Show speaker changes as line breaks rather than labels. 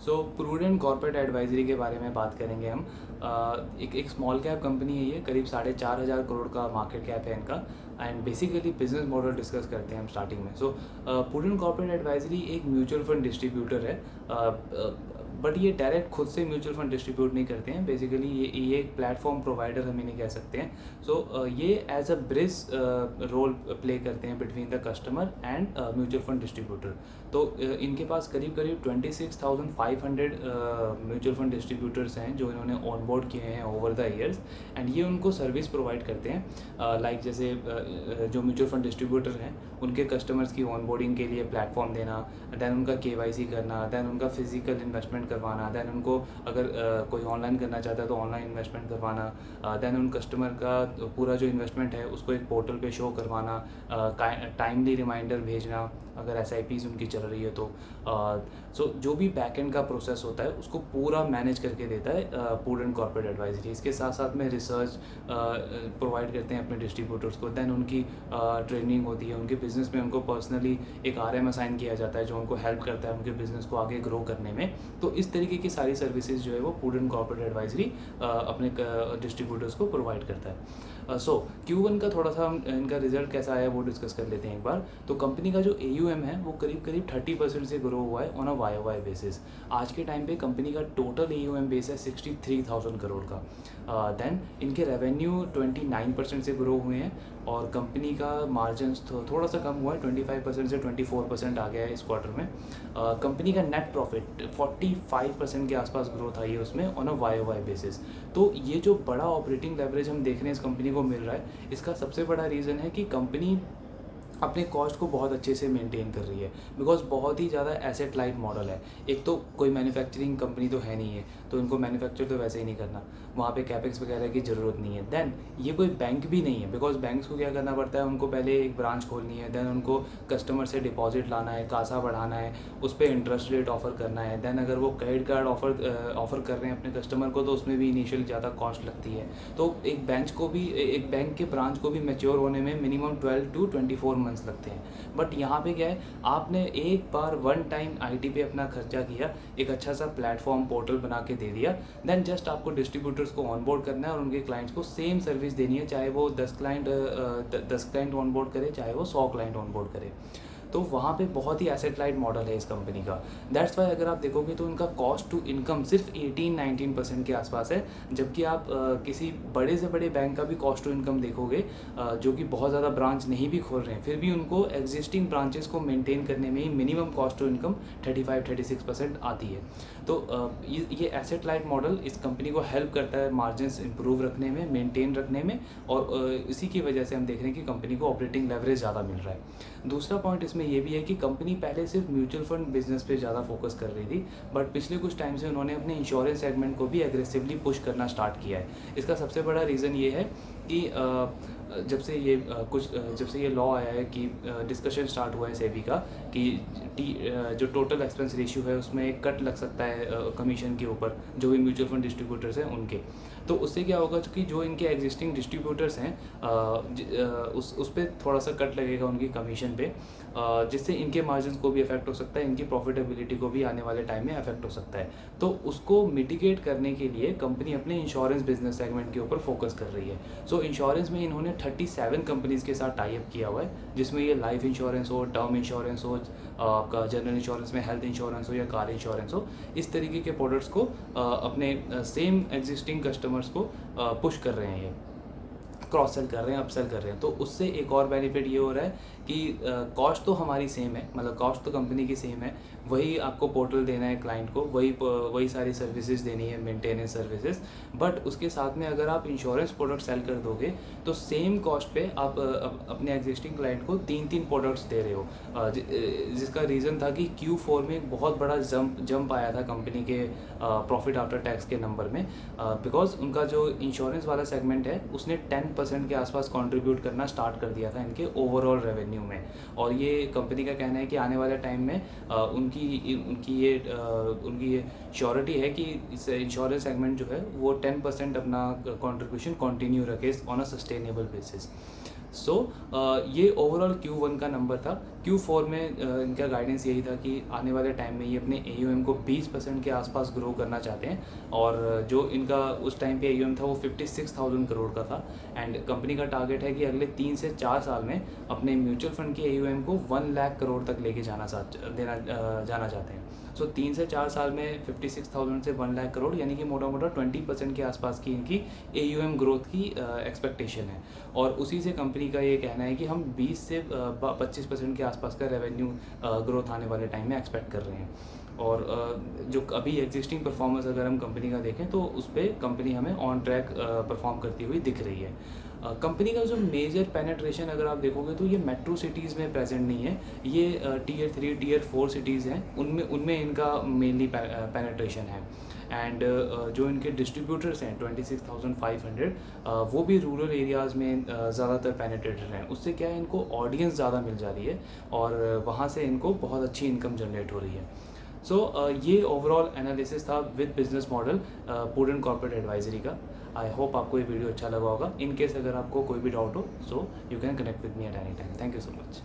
सो prudent Corporate advisory के बारे में बात करेंगे हम। एक स्मॉल कैप कंपनी है ये, करीब 4,500 करोड़ का मार्केट कैप है इनका। And basically business model discuss करते हैं हम स्टार्टिंग में। सो प्रूडेंट कॉर्पोरेट एडवाइजरी एक म्यूचुअल फंड डिस्ट्रीब्यूटर है, बट ये डायरेक्ट खुद से म्यूचुअल फंड डिस्ट्रीब्यूट नहीं करते हैं। बेसिकली ये एक प्लेटफॉर्म प्रोवाइडर हम इन्हें कह सकते हैं। सो ये as a bridge role play करते हैं between the customer and mutual fund distributor. तो इनके पास करीब करीब 26,500 म्यूचुअल फंड डिस्ट्रीब्यूटर्स हैं जो इन्होंने ऑनबोर्ड किए हैं ओवर द ईयर्स। एंड ये उनको सर्विस प्रोवाइड करते हैं, लाइक जैसे जो म्यूचुअल फंड डिस्ट्रीब्यूटर हैं उनके कस्टमर्स की ऑनबोर्डिंग के लिए प्लेटफॉर्म देना, देन उनका KYC करना, देन उनका फिजिकल इन्वेस्टमेंट करवाना, देन उनको अगर कोई ऑनलाइन करना चाहता है तो ऑनलाइन इन्वेस्टमेंट करवाना, देन उन कस्टमर का पूरा जो इन्वेस्टमेंट है उसको एक पोर्टल पे शो करवाना, टाइमली रिमाइंडर भेजना अगर SIPs उनकी चल रही है तो। सो जो भी बैक एंड का प्रोसेस होता है उसको पूरा मैनेज करके देता है प्रूडेंट कॉर्पोरेट एडवाइजरी। इसके साथ साथ में रिसर्च प्रोवाइड करते हैं अपने डिस्ट्रीब्यूटर्स को, देन उनकी ट्रेनिंग होती है, उनके बिज़नेस में उनको पर्सनली एक RM असाइन किया जाता है जो उनको हेल्प करता है उनके बिज़नेस को आगे ग्रो करने में। तो इस तरीके की सारी सर्विसेज जो है वो प्रूडेंट कॉर्पोरेट एडवाइजरी अपने डिस्ट्रीब्यूटर्स को प्रोवाइड करता है। सो Q1 का थोड़ा सा इनका रिजल्ट कैसा आया वो डिस्कस कर लेते हैं एक बार। तो कंपनी का जो AUM है वो करीब करीब 30% से ग्रो हुआ है ऑन अ YOY बेसिस। आज के टाइम पे कंपनी का टोटल AUM बेस है 63,000 करोड़ का। देन इनके रेवेन्यू 29% से ग्रो हुए हैं और कंपनी का मार्जिन्स थोड़ा सा कम हुआ है, 25% से 24% आ गया है इस क्वार्टर में। कंपनी का नेट प्रॉफिट 45% के आसपास ग्रोथ आई है उसमें ऑन अ YOY बेसिस। तो ये जो बड़ा ऑपरेटिंग लेवरेज हम देख रहे हैं इस कंपनी को मिल रहा है, इसका सबसे बड़ा रीज़न है कि कंपनी अपने कॉस्ट को बहुत अच्छे से मेंटेन कर रही है, बिकॉज बहुत ही ज़्यादा एसेट लाइट मॉडल है। एक तो कोई मैन्युफैक्चरिंग कंपनी तो है नहीं है, तो इनको मैन्युफैक्चर तो वैसे ही नहीं करना, वहाँ पे कैपेक्स वगैरह की ज़रूरत नहीं है। देन ये कोई बैंक भी नहीं है, बिकॉज बैंक्स को क्या करना पड़ता है, उनको पहले एक ब्रांच खोलनी है, देन उनको कस्टमर से डिपॉजिट लाना है, कासा बढ़ाना है, उस पर इंटरेस्ट रेट ऑफर करना है, देन अगर वो क्रेडिट कार्ड ऑफर कर रहे हैं अपने कस्टमर को तो उसमें भी इनिशियल ज़्यादा कॉस्ट लगती है। तो एक बैंक के ब्रांच को भी मैच्योर होने में मिनिमम 12 to 24 मंथ्स लगते हैं। बट यहाँ पे क्या है, आपने एक बार वन टाइम IT पे अपना खर्चा किया, एक अच्छा सा प्लेटफॉर्म पोर्टल बना के दे दिया, देन जस्ट आपको डिस्ट्रीब्यूटर्स को ऑनबोर्ड करना है और उनके क्लाइंट्स को सेम सर्विस देनी है, चाहे वो 10 क्लाइंट ऑनबोर्ड करे, चाहे वो 100 क्लाइंट ऑनबोर्ड करे। तो वहाँ पे बहुत ही एसेट लाइट मॉडल है इस कंपनी का। दैट्स वाई अगर आप देखोगे तो इनका कॉस्ट टू इनकम सिर्फ 18-19% के आसपास है, जबकि आप किसी बड़े से बड़े बैंक का भी कॉस्ट टू इनकम देखोगे, जो कि बहुत ज़्यादा ब्रांच नहीं भी खोल रहे हैं, फिर भी उनको एग्जिस्टिंग ब्रांचेस को मेंटेन करने में ही मिनिमम कॉस्ट टू इनकम 35-36% आती है। तो ये एसेट लाइट मॉडल इस कंपनी को हेल्प करता है मार्जिन्स इंप्रूव रखने में, मेंटेन रखने में, और इसी की वजह से हम देख रहे हैं कि कंपनी को ऑपरेटिंग लेवरेज ज़्यादा मिल रहा है। दूसरा पॉइंट इसमें ये भी है कि कंपनी पहले सिर्फ म्यूचुअल फंड बिजनेस पे ज़्यादा फोकस कर रही थी, बट पिछले कुछ टाइम से उन्होंने अपने इंश्योरेंस सेगमेंट को भी एग्रेसिवली पुश करना स्टार्ट किया है। इसका सबसे बड़ा रीज़न ये है कि जब से ये लॉ आया है कि डिस्कशन स्टार्ट हुआ है सेबी का कि जो टोटल एक्सपेंस रेशियो है उसमें एक कट लग सकता है कमीशन के ऊपर, जो भी म्यूचुअल फंड डिस्ट्रीब्यूटर्स हैं उनके। तो उससे क्या होगा कि जो इनके एग्जिस्टिंग डिस्ट्रीब्यूटर्स हैं उस पर थोड़ा सा कट लगेगा उनकी कमीशन पे, जिससे इनके मार्जिन को भी अफेक्ट हो सकता है, इनकी प्रॉफिटेबिलिटी को भी आने वाले टाइम में अफेक्ट हो सकता है। तो उसको मिटिगेट करने के लिए कंपनी अपने इंश्योरेंस बिजनेस सेगमेंट के ऊपर फोकस कर रही है। सो इंश्योरेंस में इन्होंने 37 कंपनीज़ के साथ टाई अप किया हुआ है, जिसमें ये लाइफ इंश्योरेंस हो, टर्म इंश्योरेंस हो, आपका जनरल इंश्योरेंस में हेल्थ इंश्योरेंस हो या कार इंश्योरेंस हो, इस तरीके के प्रोडक्ट्स को अपने सेम एग्जिस्टिंग कस्टमर्स को पुश कर रहे हैं, ये क्रॉस सेल कर रहे हैं, अपसेल कर रहे हैं। तो उससे एक और बेनिफिट ये हो रहा है कि कॉस्ट तो हमारी सेम है, मतलब कॉस्ट तो कंपनी की सेम है, वही आपको पोर्टल देना है क्लाइंट को, वही सारी सर्विसेज देनी है, मेंटेनेंस सर्विसेज। बट उसके साथ में अगर आप इंश्योरेंस प्रोडक्ट सेल कर दोगे तो सेम कॉस्ट पे आप अपने एग्जिस्टिंग क्लाइंट को 3 प्रोडक्ट्स दे रहे हो, जिसका रीज़न था कि Q4 में एक बहुत बड़ा जंप आया था कंपनी के प्रॉफिट आफ्टर टैक्स के नंबर में, बिकॉज उनका जो इंश्योरेंस वाला सेगमेंट है उसने 10% के आसपास कंट्रीब्यूट करना स्टार्ट कर दिया था इनके ओवरऑल रेवेन्यू में। और ये कंपनी का कहना है कि आने वाले टाइम में उनकी ये श्योरिटी है कि इस इंश्योरेंस सेगमेंट जो है वो 10% अपना कंट्रीब्यूशन कंटिन्यू रखे ऑन अ सस्टेनेबल बेसिस। सो ये ओवरऑल Q1 का नंबर था। Q4 में इनका गाइडेंस यही था कि आने वाले टाइम में ये अपने AUM को 20% के आसपास ग्रो करना चाहते हैं और जो इनका उस टाइम पे AUM था वो 56,000 करोड़ का था। एंड कंपनी का टारगेट है कि अगले 3 से 4 साल में अपने म्यूचुअल फंड के AUM को 1 लाख करोड़ तक लेके जाना चाहते हैं। सो 3 से 4 साल में 56,000 से 1 लाख करोड़ यानी कि मोटा मोटा 20% के आसपास की इनकी AUM ग्रोथ की एक्सपेक्टेशन है। और उसी से कंपनी का ये कहना है कि हम 20 से 25% के आसपास का रेवेन्यू ग्रोथ आने वाले टाइम में एक्सपेक्ट कर रहे हैं। और जो अभी एग्जिस्टिंग परफॉर्मेंस अगर हम कंपनी का देखें तो उस पर कंपनी हमें ऑन ट्रैक परफॉर्म करती हुई दिख रही है। कंपनी का जो मेजर पेनेट्रेशन अगर आप देखोगे तो ये मेट्रो सिटीज़ में प्रेजेंट नहीं है, ये टियर 3 टियर 4 सिटीज़ हैं उनमें इनका मेनली पेनेट्रेशन है। एंड जो इनके डिस्ट्रीब्यूटर्स हैं 26,500 वो भी रूरल एरियाज़ में ज़्यादातर पेनेट्रेटेड हैं। उससे क्या है, इनको ऑडियंस ज़्यादा मिल जा रही है और वहाँ से इनको बहुत अच्छी इनकम जनरेट हो रही है। सो ये ओवरऑल एनालिसिस था with business model Prudent Corporate Advisory का। आई होप आपको ये वीडियो अच्छा लगा होगा। इन केस अगर आपको कोई भी डाउट हो so you can connect with me at any time. Thank you so much.